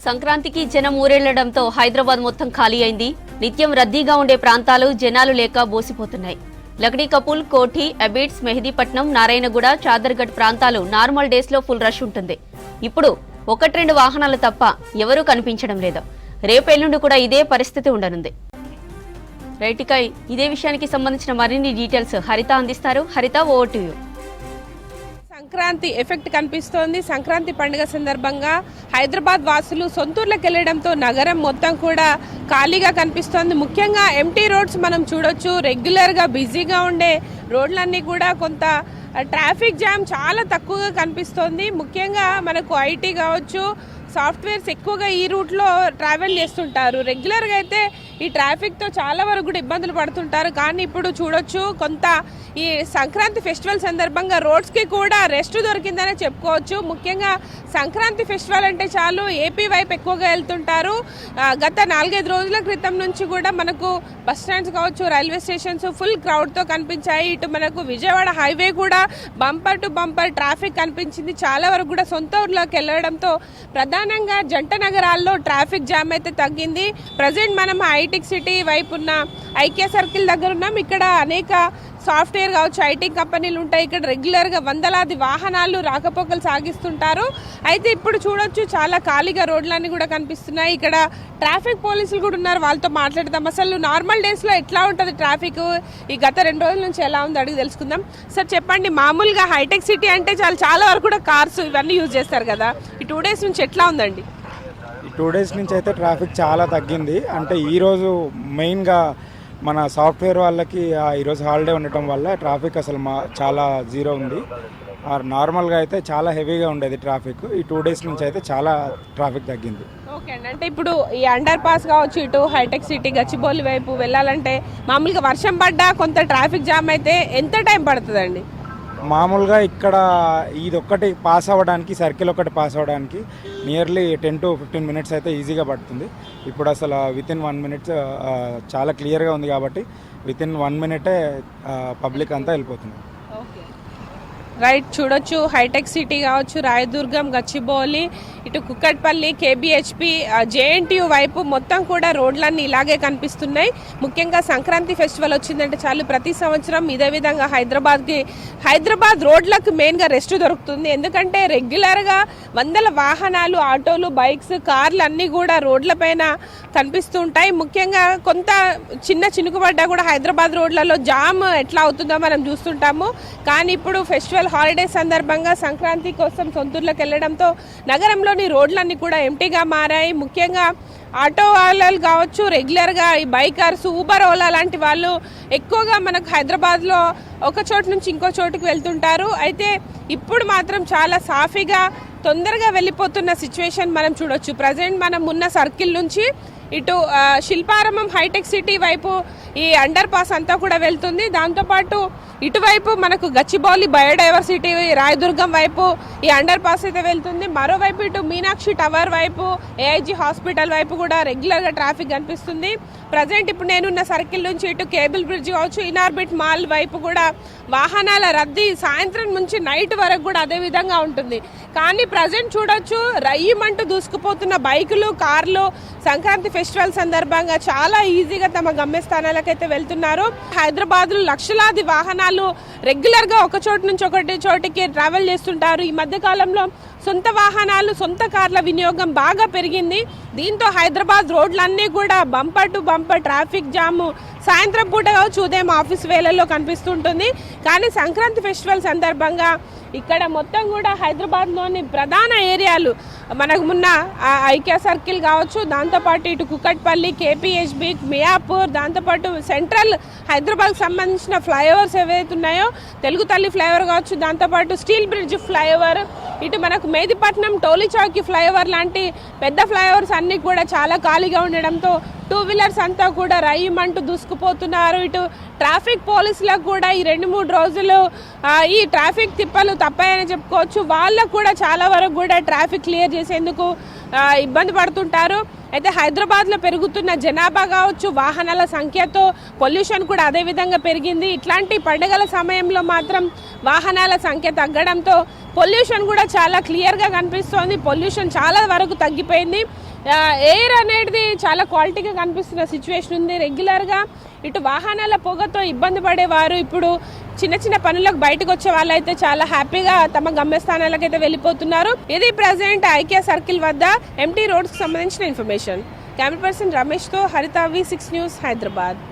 సంక్రాంతికి జనం ఊరెళ్లడంతో హైదరాబాద్ మొత్తం ఖాళీ అయింది. నిత్యం రద్దీగా ఉండే ప్రాంతాలు జనాలు లేక బోసిపోతున్నాయి. లక్డీ కపూల్, కోఠి, అబిడ్స్, మెహదీపట్నం, నారాయణగూడ, చాదర్ఘట్ ప్రాంతాలు నార్మల్ డేస్ లో ఫుల్ రష్ ఉంటుంది. ఇప్పుడు 1-2 వాహనాలు తప్ప ఎవరూ కనిపించడం లేదు. రేపు ఎల్లుండి కూడా ఇదే పరిస్థితి ఉండనుంది. రైట్, ఇదే విషయానికి సంబంధించిన మరిన్ని డీటెయిల్స్ హరిత అందిస్తారు. హరిత, over to you. Sankranti effect కనిపిస్తోంది. సంక్రాంతి పండుగ సందర్భంగా హైదరాబాద్ వాసులు సొంతూర్లకు వెళ్లడంతో నగరం మొత్తం కూడా ఖాళీగా కనిపిస్తోంది. ముఖ్యంగా ఎంటీ రోడ్స్ మనం చూడొచ్చు. రెగ్యులర్గా బిజీగా ఉండే రోడ్లన్నీ కూడా కొంత ట్రాఫిక్ జామ్ చాలా తక్కువగా కనిపిస్తోంది. ముఖ్యంగా మనకు ఐటీ కావచ్చు, సాఫ్ట్వేర్స్ ఎక్కువగా ఈ రూట్లో ట్రావెల్ చేస్తుంటారు. రెగ్యులర్గా అయితే ఈ ట్రాఫిక్తో చాలా వరకు కూడా ఇబ్బందులు పడుతుంటారు. కానీ ఇప్పుడు చూడొచ్చు, కొంత ఈ సంక్రాంతి ఫెస్టివల్ సందర్భంగా రోడ్స్కి కూడా రెస్ట్ దొరికిందనే చెప్పుకోవచ్చు. ముఖ్యంగా సంక్రాంతి ఫెస్టివల్ అంటే చాలు ఏపీ వైపు ఎక్కువగా వెళ్తుంటారు. గత 4-5 రోజుల క్రితం నుంచి కూడా మనకు బస్ స్టాండ్స్ కావచ్చు, రైల్వే స్టేషన్స్ ఫుల్ క్రౌడ్తో కనిపించాయి. ఇటు మనకు విజయవాడ హైవే కూడా బంపర్ టు బంపర్ ట్రాఫిక్ కనిపించింది. చాలా వరకు కూడా సొంత ఊర్లోకి వెళ్ళడంతో ప్రధానంగా జంట నగరాల్లో ట్రాఫిక్ జామ్ అయితే తగ్గింది. ప్రజెంట్ మనం హైటెక్ సిటీ వైపు ఉన్న ఐక్య సర్కిల్ దగ్గర ఉన్నాం. ఇక్కడ అనేక సాఫ్ట్వేర్ కావచ్చు, ఐటీ కంపెనీలు ఉంటాయి. ఇక్కడ రెగ్యులర్గా వందలాది వాహనాలు రాకపోకలు సాగిస్తుంటారు. అయితే ఇప్పుడు చూడొచ్చు, చాలా ఖాళీగా రోడ్లన్నీ కూడా కనిపిస్తున్నాయి. ఇక్కడ ట్రాఫిక్ పోలీసులు కూడా ఉన్నారు, వాళ్ళతో మాట్లాడదాం. అసలు నార్మల్ డేస్లో ఎట్లా ఉంటుంది ట్రాఫిక్, ఈ గత 2 రోజుల నుంచి ఎలా ఉంది అడిగి తెలుసుకుందాం. సార్ చెప్పండి, మామూలుగా హైటెక్ సిటీ అంటే చాలా వరకు కూడా కార్స్ ఇవన్నీ యూజ్ చేస్తారు కదా, ఈ 2 డేస్ నుంచి ఎట్లా ఉందండి? ఈ 2 డేస్ నుంచి అయితే ట్రాఫిక్ చాలా తగ్గింది. అంటే ఈరోజు మెయిన్గా మన సాఫ్ట్వేర్ వాళ్ళకి ఈరోజు హాలిడే ఉండటం వల్ల ట్రాఫిక్ అసలు చాలా జీరో ఉంది. నార్మల్గా అయితే చాలా హెవీగా ఉండేది ట్రాఫిక్. ఈ 2 డేస్ నుంచి అయితే చాలా ట్రాఫిక్ తగ్గింది. ఓకే అండి, అంటే ఇప్పుడు ఈ అండర్ పాస్ కావచ్చు, ఇటు హైటెక్ సిటీ గచ్చిబౌలి వైపు వెళ్ళాలంటే మామూలుగా వర్షం పడ్డా కొంత ట్రాఫిక్ జామ్ అయితే ఎంత టైం పడుతుందండి? మామూలుగా ఇక్కడ ఇది ఒక్కటి పాస్ అవ్వడానికి, సర్కిల్ ఒకటి పాస్ అవ్వడానికి నియర్లీ 10 to 15 మినిట్స్ అయితే ఈజీగా పడుతుంది. ఇప్పుడు అసలు వితిన్ 1 మినిట్ చాలా క్లియర్గా ఉంది కాబట్టి వితిన్ 1 మినిటే పబ్లిక్ అంతా వెళ్ళిపోతుంది. రైట్, చూడొచ్చు హైటెక్ సిటీ కావచ్చు, రాయదుర్గం, గచ్చిబౌలి, ఇటు కుక్కట్పల్లి, కేబిహెచ్పి, జేఎన్టీయూ వైపు మొత్తం కూడా రోడ్లన్నీ ఇలాగే కనిపిస్తున్నాయి. ముఖ్యంగా సంక్రాంతి ఫెస్టివల్ వచ్చిందంటే చాలు ప్రతి సంవత్సరం ఇదే విధంగా హైదరాబాద్ రోడ్లకు మెయిన్గా రెస్ట్ దొరుకుతుంది. ఎందుకంటే రెగ్యులర్గా వందల వాహనాలు, ఆటోలు, బైక్స్, కార్లు అన్నీ కూడా రోడ్లపైన కనిపిస్తూ ఉంటాయి. ముఖ్యంగా కొంత చిన్న చినుకుపడ్డా కూడా హైదరాబాద్ రోడ్లలో జామ్ ఎట్లా అవుతుందో మనం చూస్తుంటాము. కానీ ఇప్పుడు ఫెస్టివల్ హాలిడే సందర్భంగా సంక్రాంతి కోసం సొంతూర్లకు వెళ్లడంతో నగరంలోని రోడ్లన్నీ కూడా ఎంటీగా మారాయి. ముఖ్యంగా ఆటో వాళ్ళు కావచ్చు, రెగ్యులర్గా ఈ బైకర్స్, ఊబర్, ఓలా లాంటి వాళ్ళు ఎక్కువగా మనకు హైదరాబాద్లో ఒక చోటు నుంచి ఇంకో చోటుకు వెళ్తుంటారు. అయితే ఇప్పుడు మాత్రం చాలా సాఫీగా తొందరగా వెళ్ళిపోతున్న సిచ్యువేషన్ మనం చూడొచ్చు. ప్రజెంట్ మనం ఉన్న సర్కిల్ నుంచి ఇటు శిల్పారామం, హైటెక్ సిటీ వైపు ఈ అండర్ పాస్ అంతా కూడా వెళ్తుంది. దాంతోపాటు ఇటువైపు మనకు గచ్చిబౌలి, బయోడైవర్సిటీ, రాయదుర్గం వైపు ఈ అండర్ పాస్ అయితే వెళ్తుంది. మరోవైపు ఇటు మీనాక్షి టవర్ వైపు, ఏఐజీ హాస్పిటల్ వైపు కూడా రెగ్యులర్గా ట్రాఫిక్ కనిపిస్తుంది. ప్రజెంట్ ఇప్పుడు నేనున్న సర్కిల్ నుంచి ఇటు కేబుల్ బ్రిడ్జ్ కావచ్చు, ఇనార్బిట్ మాల్ వైపు కూడా వాహనాల రద్దీ సాయంత్రం నుంచి నైట్ వరకు కూడా అదే విధంగా ఉంటుంది. కానీ ప్రజెంట్ చూడొచ్చు, రయ్యమంటూ దూసుకుపోతున్న బైకులు, కార్లు సంక్రాంతి ఫెస్టివల్ సందర్భంగా చాలా ఈజీగా తమ గమ్యస్థానాలకైతే వెళ్తున్నారు. హైదరాబాద్లో లక్షలాది వాహనాలు రెగ్యులర్గా ఒక చోటు నుంచి ఒకటి చోటికి ట్రావెల్ చేస్తుంటారు. ఈ మధ్య కాలంలో సొంత వాహనాలు, సొంత కార్ల వినియోగం బాగా పెరిగింది. దీంతో హైదరాబాద్ రోడ్లన్నీ కూడా బంపర్ టు బంపర్ ట్రాఫిక్ జాము సాయంత్రం పూట కావచ్చు, ఉదయం ఆఫీస్ వేళల్లో కనిపిస్తుంటుంది. కానీ సంక్రాంతి ఫెస్టివల్ సందర్భంగా ఇక్కడ మొత్తం కూడా హైదరాబాద్లోని ప్రధాన ఏరియాలు మనకు ఉన్న ఐక్య సర్కిల్ కావచ్చు, దాంతోపాటు ఇటు కుక్కట్పల్లి, కేపీహెచ్బి, మియాపూర్, దాంతోపాటు సెంట్రల్ హైదరాబాద్కి సంబంధించిన ఫ్లైఓవర్స్ ఏవైతే ఉన్నాయో, తెలుగు తల్లి ఫ్లైఓవర్ కావచ్చు, దాంతోపాటు స్టీల్ బ్రిడ్జ్ ఫ్లైఓవర్, ఇటు మనకు మెహదీపట్నం టోలీ చౌకీ ఫ్లైఓవర్ లాంటి పెద్ద ఫ్లైఓవర్స్ అన్నీ కూడా చాలా ఖాళీగా ఉండడంతో 2 వీలర్స్ అంతా కూడా రయ్యమంటూ దూసుకుపోతున్నారు. ఇటు ట్రాఫిక్ పోలీసులకు కూడా ఈ 2-3 రోజులు ఈ ట్రాఫిక్ తిప్పలు తప్పాయని చెప్పుకోవచ్చు. వాళ్ళకు కూడా చాలా వరకు కూడా ట్రాఫిక్ క్లియర్ చేసేందుకు ఇబ్బంది పడుతుంటారు. అయితే హైదరాబాద్లో పెరుగుతున్న జనాభా కావచ్చు, వాహనాల సంఖ్యతో పొల్యూషన్ కూడా అదే విధంగా పెరిగింది. ఇట్లాంటి పండుగల సమయంలో మాత్రం వాహనాల సంఖ్య తగ్గడంతో పొల్యూషన్ కూడా చాలా క్లియర్గా కనిపిస్తోంది. పొల్యూషన్ చాలా వరకు తగ్గిపోయింది. ఎయిర్ అనేది చాలా క్వాలిటీగా కనిపిస్తున్న సిచ్యువేషన్ ఉంది. రెగ్యులర్గా ఇటు వాహనాల పొగతో ఇబ్బంది పడేవారు ఇప్పుడు చిన్న చిన్న పనులకు బయటకు వచ్చే వాళ్ళైతే చాలా హ్యాపీగా తమ గమ్యస్థానాలకైతే వెళ్ళిపోతున్నారు. ఇది ప్రజెంట్ ఐక్య సర్కిల్ వద్ద ఎంటీ రోడ్స్ కి సంబంధించిన ఇన్ఫర్మేషన్. కెమెరా పర్సన్ రమేష్తో హరిత V6 న్యూస్ హైదరాబాద్.